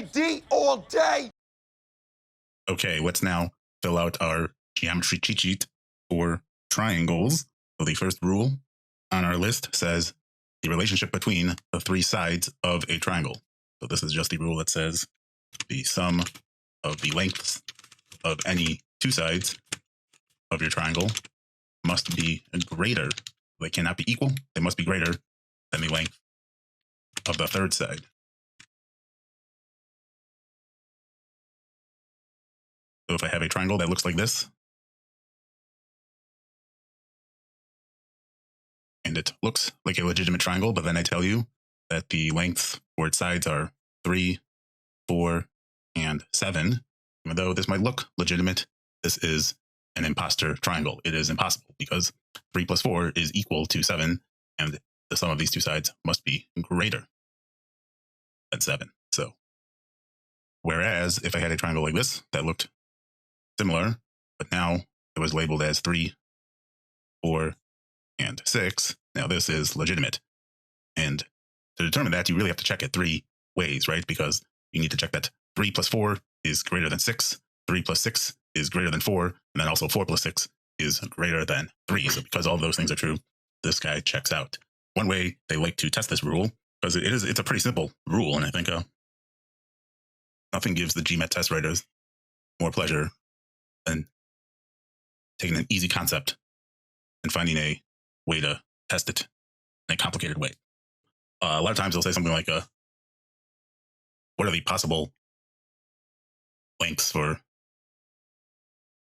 GMAT all day. Okay, let's now fill out our geometry cheat sheet for triangles. So the first rule on our list says the relationship between the three sides of a triangle. So this is just the rule that says the sum of the lengths of any two sides of your triangle must be greater. They cannot be equal. They must be greater than the length of the third side. So if I have a triangle that looks like this, and it looks like a legitimate triangle, but then I tell you that the lengths for its sides are 3, 4, and 7, even though this might look legitimate, this is an imposter triangle. It is impossible because 3 plus 4 is equal to 7, and the sum of these two sides must be greater than 7. So, whereas if I had a triangle like this that looked similar, but now it was labeled as 3, 4, and 6, now this is legitimate. And to determine that, you really have to check it 3 ways, right? Because you need to check that 3 plus 4 is greater than 6, 3 plus 6 is greater than 4, and then also 4 plus 6 is greater than 3. So because all of those things are true, this guy checks out. One way they like to test this rule, because it's a pretty simple rule, and I think nothing gives the GMAT test writers more pleasure than taking an easy concept and finding a way to test it in a complicated way. A lot of times they'll say something like, what are the possible lengths for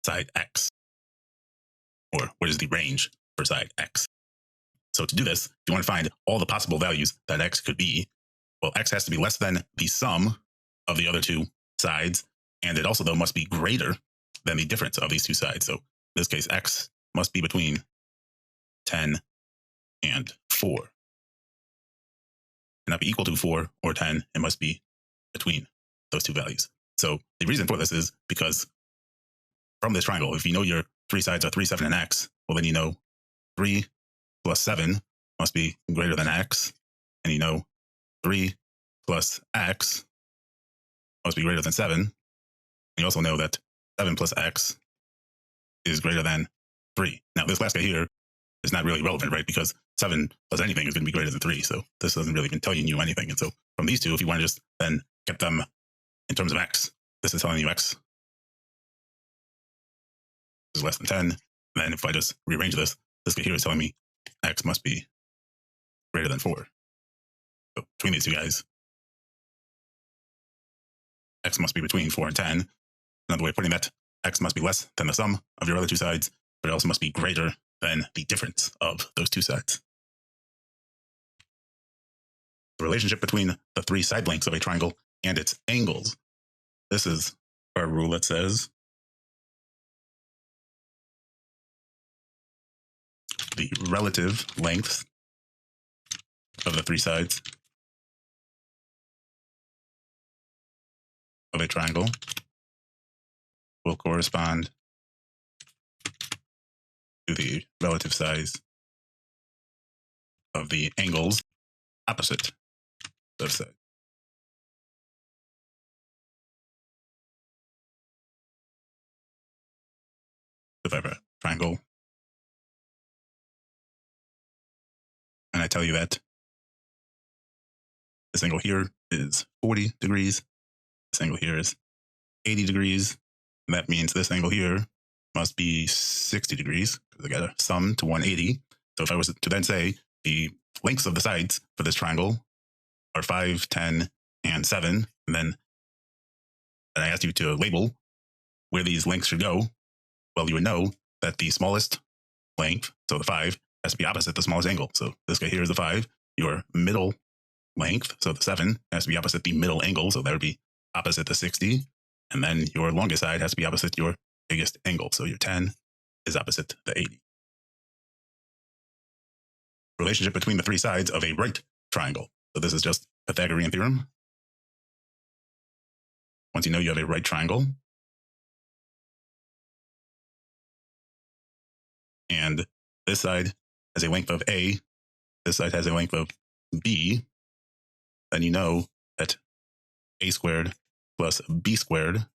side X? Or what is the range for side X? So to do this, if you want to find all the possible values that X could be, well, X has to be less than the sum of the other two sides. And it also, though, must be greater than the difference of these two sides. So in this case, X must be between 10 and 4. It cannot be equal to 4 or 10. It must be between those two values. So the reason for this is because from this triangle, if you know your three sides are 3, 7, and X, well, then you know 3 plus 7 must be greater than X. And you know 3 plus X must be greater than 7. And you also know that 7 plus X is greater than 3. Now, this last guy here is not really relevant, right? Because 7 plus anything is going to be greater than 3. So this doesn't really even tell you anything. And so from these two, if you want to just then get them in terms of X, this is telling you X is less than 10. And then if I just rearrange this guy here is telling me X must be greater than 4. So between these two guys, X must be between 4 and 10. Another way of putting that, X must be less than the sum of your other two sides, but it also must be greater than the difference of those two sides. The relationship between the three side lengths of a triangle and its angles. This is our rule that says the relative lengths of the three sides of a triangle will correspond to the relative size of the angles opposite those sides. If I have a triangle and I tell you that this angle here is 40 degrees, this angle here is 80 degrees, and that means this angle here must be 60 degrees because I got to sum to 180. So if I was to then say the lengths of the sides for this triangle are 5, 10, and 7, and then I asked you to label where these lengths should go, well, you would know that the smallest length, so the 5, has to be opposite the smallest angle. So this guy here is the 5. Your middle length, so the 7, has to be opposite the middle angle, so that would be opposite the 60. And then your longest side has to be opposite your biggest angle, so your 10 is opposite the 80. Relationship between the three sides of a right triangle. So this is just Pythagorean theorem. Once you know you have a right triangle, and this side has a length of A, this side has a length of B, then you know that a squared plus b squared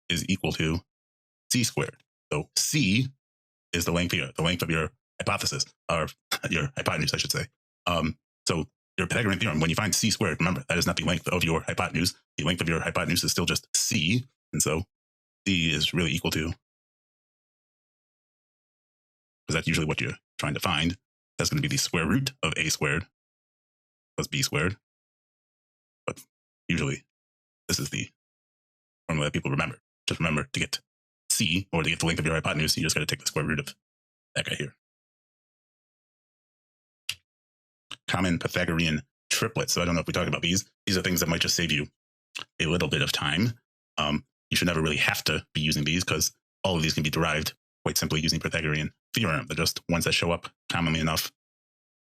is equal to c squared. So c is the length here, the length of your hypothesis, or your hypotenuse, I should say. So your Pythagorean theorem, when you find c squared, remember, that is not the length of your hypotenuse. The length of your hypotenuse is still just c, and so c is really equal to, because that's usually what you're trying to find, that's going to be the square root of a squared plus b squared. But usually this is the formula that people remember. Just remember, to get c, or to get the length of your hypotenuse, you just got to take the square root of that guy here. Common Pythagorean triplets. So I don't know if we talked about these. These are things that might just save you a little bit of time. You should never really have to be using these, because all of these can be derived quite simply using Pythagorean theorem. They're just ones that show up commonly enough,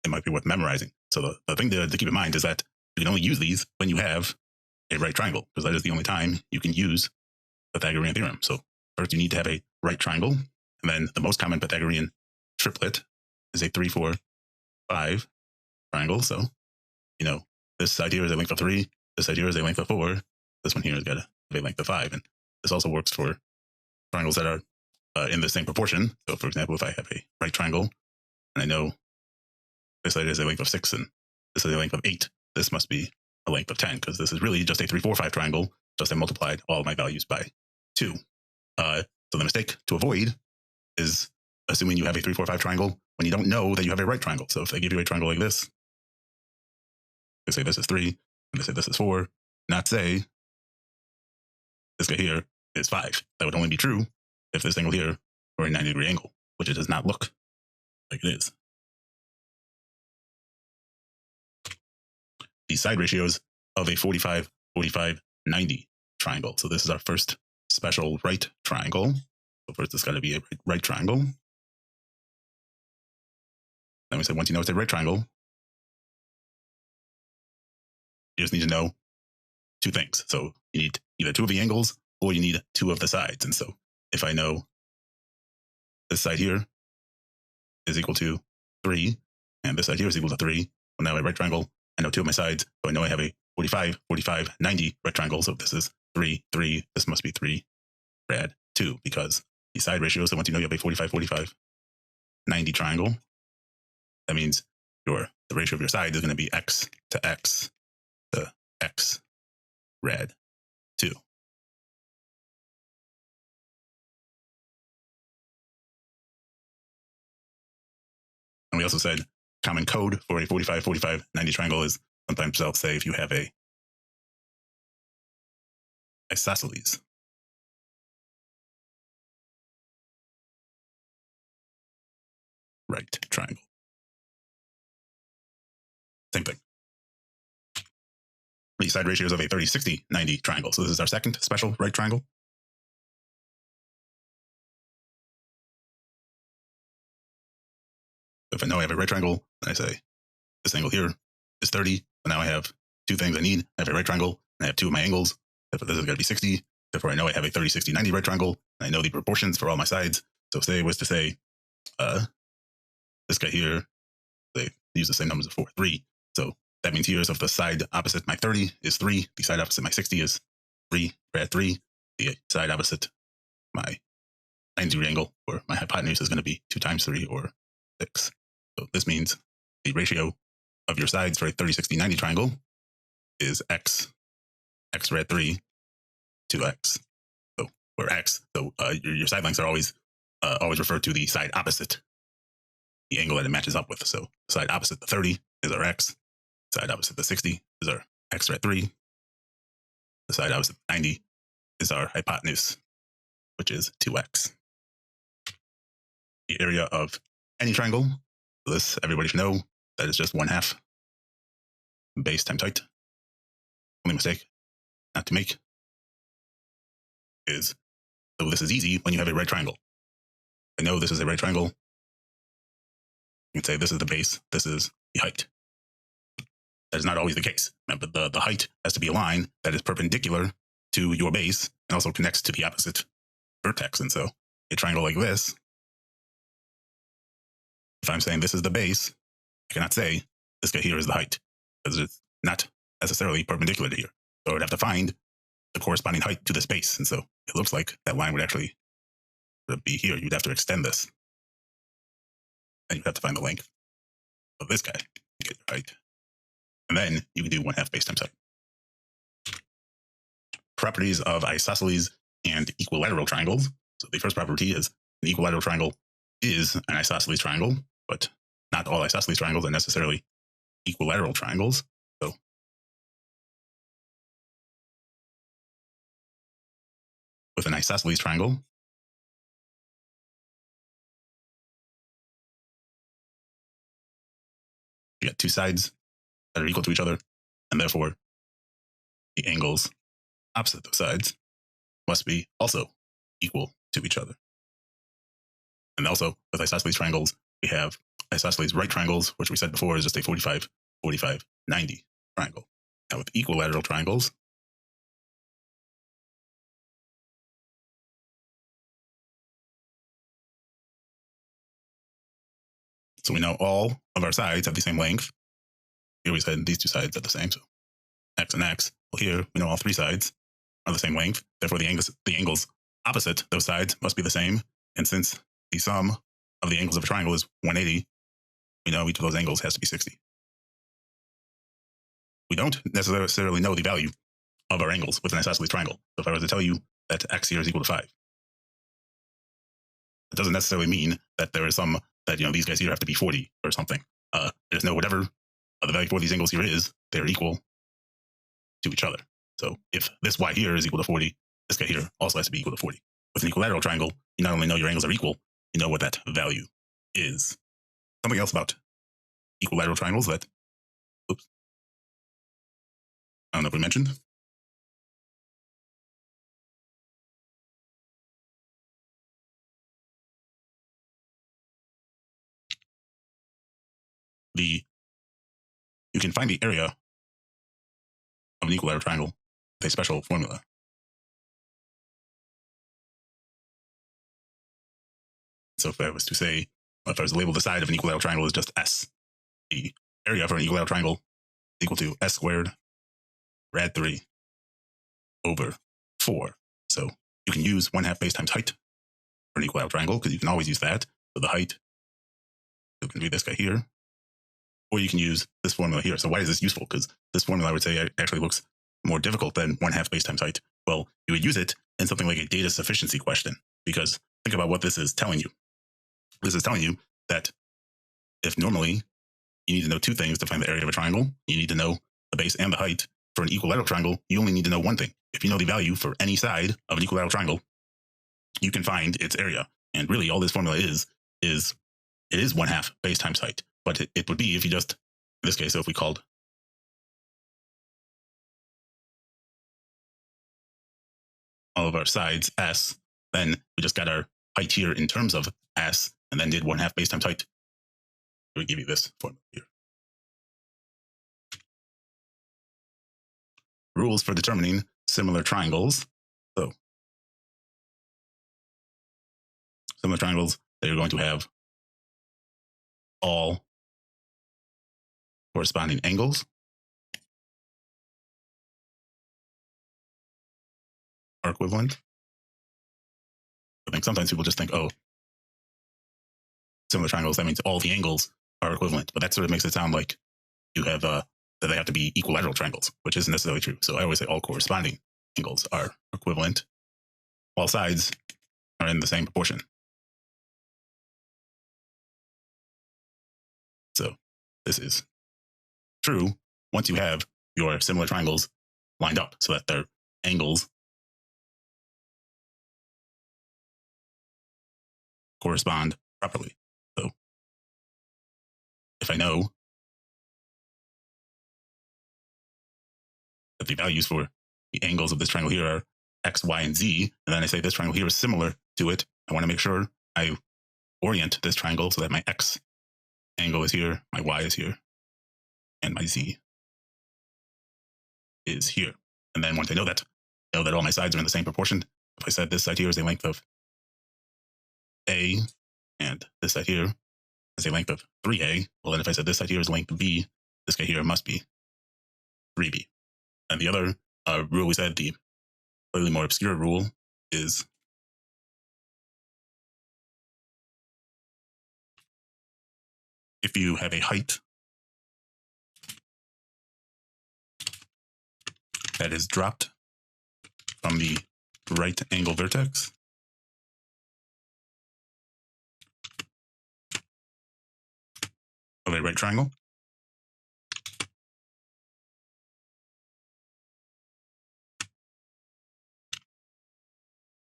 it might be worth memorizing. So the thing to keep in mind is that you can only use these when you have a right triangle, because that is the only time you can use Pythagorean theorem. So first you need to have a right triangle, and then the most common Pythagorean triplet is a 3, 4, 5 triangle. So, this side here is a length of 3, this side here is a length of 4, this one here has got a length of 5. And this also works for triangles that are in the same proportion. So for example, if I have a right triangle and I know this side is a length of 6 and this is a length of 8, this must be a length of 10, because this is really just a 3, 4, 5 triangle, just I multiplied all my values by 2. So the mistake to avoid is assuming you have a 3, 4, 5 triangle when you don't know that you have a right triangle. So if I give you a triangle like this, they say this is 3, and they say this is 4, not say this guy here is 5. That would only be true if this angle here were a 90-degree angle, which it does not look like it is. The side ratios of a 45, 45, 90 triangle. So this is our first special right triangle. So first it's got to be a right triangle. Then we said once you know it's a right triangle, you just need to know 2 things. So you need either 2 of the angles or you need 2 of the sides. And so if I know this side here is equal to 3 and this side here is equal to 3, well, now I have a right triangle, I know 2 of my sides, so I know I have a 45, 45, 90 right triangle. So this is 3, 3, this must be 3 rad 2, because the side ratio. So once you know you have a 45, 45, 90 triangle, that means the ratio of your sides is going to be x to x to x rad 2. And we also said common code for a 45, 45, 90 triangle is sometimes they'll say if you have a isosceles. Right triangle. Same thing. The side ratios of a 30, 60, 90 triangle. So this is our second special right triangle. If I know I have a right triangle, then I say this angle here is 30. So now I have 2 things I need. I have a right triangle and I have 2 of my angles. Therefore, this is going to be 60. Therefore, I know I have a 30, 60, 90 right triangle. And I know the proportions for all my sides. So say it was to say this guy here, they use the same numbers before, 3. So that means here is of the side opposite my 30 is 3. The side opposite my 60 is 3, rad 3. The side opposite my 90-degree angle, or my hypotenuse, is going to be 2 times 3, or 6. So this means the ratio of your sides for a 30, 60, 90 triangle is x rad 3 to x. So where x, so your side lengths are always referred to the side opposite the angle that it matches up with. So side opposite the 30 is our x. Side opposite the 60 is our x rad 3. The side opposite the 90 is our hypotenuse, which is 2x. The area of any triangle, this everybody should know, that is just 1/2 base times height. Only mistake not to make is, so this is easy when you have a right triangle. I know this is a right triangle. You can say this is the base, this is the height. That is not always the case. Remember, the height has to be a line that is perpendicular to your base and also connects to the opposite vertex. And so a triangle like this, if I'm saying this is the base, I cannot say this guy here is the height, because it's not necessarily perpendicular to here. So I would have to find the corresponding height to this base. And so it looks like that line would actually be here. You'd have to extend this. And you'd have to find the length of this guy to get your height. And then you can do 1/2 base times height. Properties of isosceles and equilateral triangles. So the first property is an equilateral triangle is an isosceles triangle, but not all isosceles triangles are necessarily equilateral triangles. So with an isosceles triangle, you get two sides that are equal to each other, and therefore the angles opposite those sides must be also equal to each other. And also with isosceles triangles, we have isosceles right triangles, which we said before is just a 45, 45, 90 triangle. Now with equilateral triangles, so we know all of our sides have the same length. Here we said these two sides are the same, so x and x. Well, here we know all three sides are the same length. Therefore, the angles opposite those sides must be the same. And since the sum of the angles of a triangle is 180, we know each of those angles has to be 60. We don't necessarily know the value of our angles with an isosceles triangle. So if I were to tell you that x here is equal to 5, it doesn't necessarily mean that there is some, that, these guys here have to be 40 or something. There's no whatever the value for these angles here is, they're equal to each other. So if this y here is equal to 40, this guy here also has to be equal to 40. With an equilateral triangle, you not only know your angles are equal, you know what that value is. Something else about equilateral triangles that, I don't know if we mentioned. You can find the area of an equilateral triangle with a special formula. So if I was to say, if I was to label the side of an equilateral triangle as just S, the area for an equilateral triangle is equal to S squared rad 3 over 4. So you can use 1/2 base times height for an equilateral triangle, because you can always use that. So the height, you can do this guy here, or you can use this formula here. So why is this useful? Because this formula, I would say, actually looks more difficult than 1/2 base times height. Well, you would use it in something like a data sufficiency question, because think about what this is telling you. This is telling you that if normally you need to know two things to find the area of a triangle, you need to know the base and the height. For an equilateral triangle, you only need to know one thing. If you know the value for any side of an equilateral triangle, you can find its area. And really all this formula is it is 1/2 base times height. But it would be if you just, in this case, so if we called all of our sides S, then we just got our height here in terms of S, and then did 1/2 base times height. It would give you this formula here. Rules for determining similar triangles. So similar triangles, they're going to have all corresponding angles are equivalent. I think sometimes people just think, oh, similar triangles, that means all the angles are equivalent. But that sort of makes it sound like you have that they have to be equilateral triangles, which isn't necessarily true. So I always say all corresponding angles are equivalent. All sides are in the same proportion. So this is true once you have your similar triangles lined up so that their angles correspond properly. So if I know that the values for the angles of this triangle here are X, Y, and Z, and then I say this triangle here is similar to it, I want to make sure I orient this triangle so that my X angle is here, my Y is here, and my Z is here. And then once I know that all my sides are in the same proportion. If I said this side here is a length of A, and this side here is a length of 3A, well then if I said this side here is length B, this guy here must be 3B. And the other rule we said, the slightly more obscure rule, is if you have a height that is dropped from the right angle vertex of a right triangle,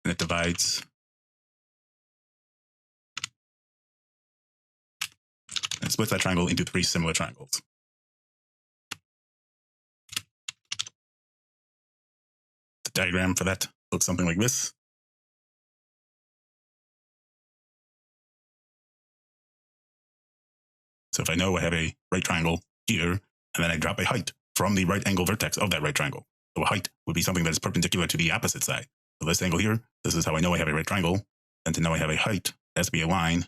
and it divides and splits that triangle into three similar triangles. The diagram for that looks something like this. So if I know I have a right triangle here, and then I drop a height from the right angle vertex of that right triangle. So a height would be something that is perpendicular to the opposite side. So this angle here, this is how I know I have a right triangle. And to know I have a height, it has to be a line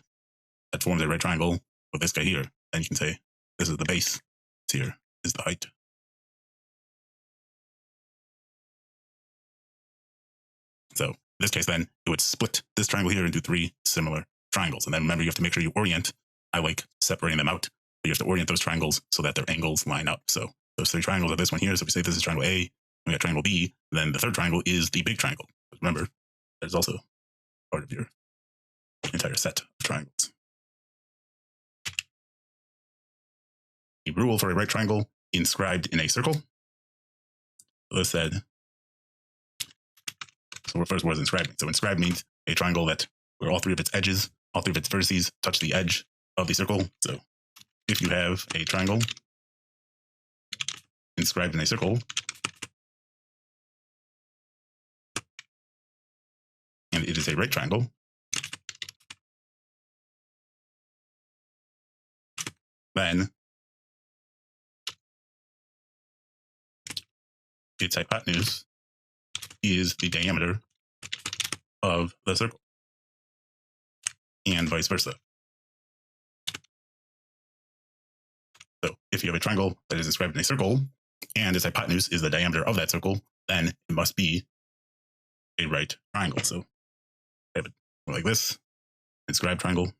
that forms a right triangle with this guy here. And you can say, this is the base. Here is the height. So in this case, then it would split this triangle here into three similar triangles. And then remember, you have to make sure you orient. I like separating them out. But you have to orient those triangles so that their angles line up. So those three triangles are this one here. So if we say this is triangle A, we got triangle B, then the third triangle is the big triangle. But remember, that is also part of your entire set of triangles. The rule for a right triangle inscribed in a circle. So this said, so first what is inscribed? So inscribed means a triangle that where all three of its edges, all three of its vertices touch the edge of the circle. So if you have a triangle inscribed in a circle, and it is a right triangle, then its hypotenuse is the diameter of the circle, and vice versa. So if you have a triangle that is inscribed in a circle, and its hypotenuse is the diameter of that circle, then it must be a right triangle. So I have it like this, inscribed triangle.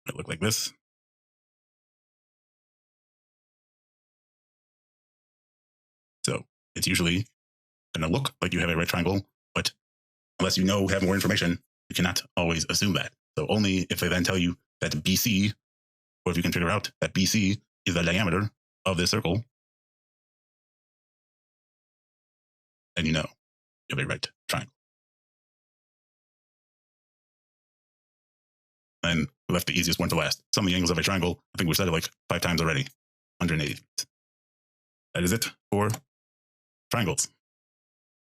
It look like this. So it's usually going to look like you have a right triangle, but unless you have more information, you cannot always assume that. So only if they then tell you that BC, or if you can figure out that BC is the diameter of this circle, then you know you have a right triangle. And we left the easiest one to last. Some of the angles of a triangle, I think we said it like 5 times already, 180 degrees. That is it for triangles.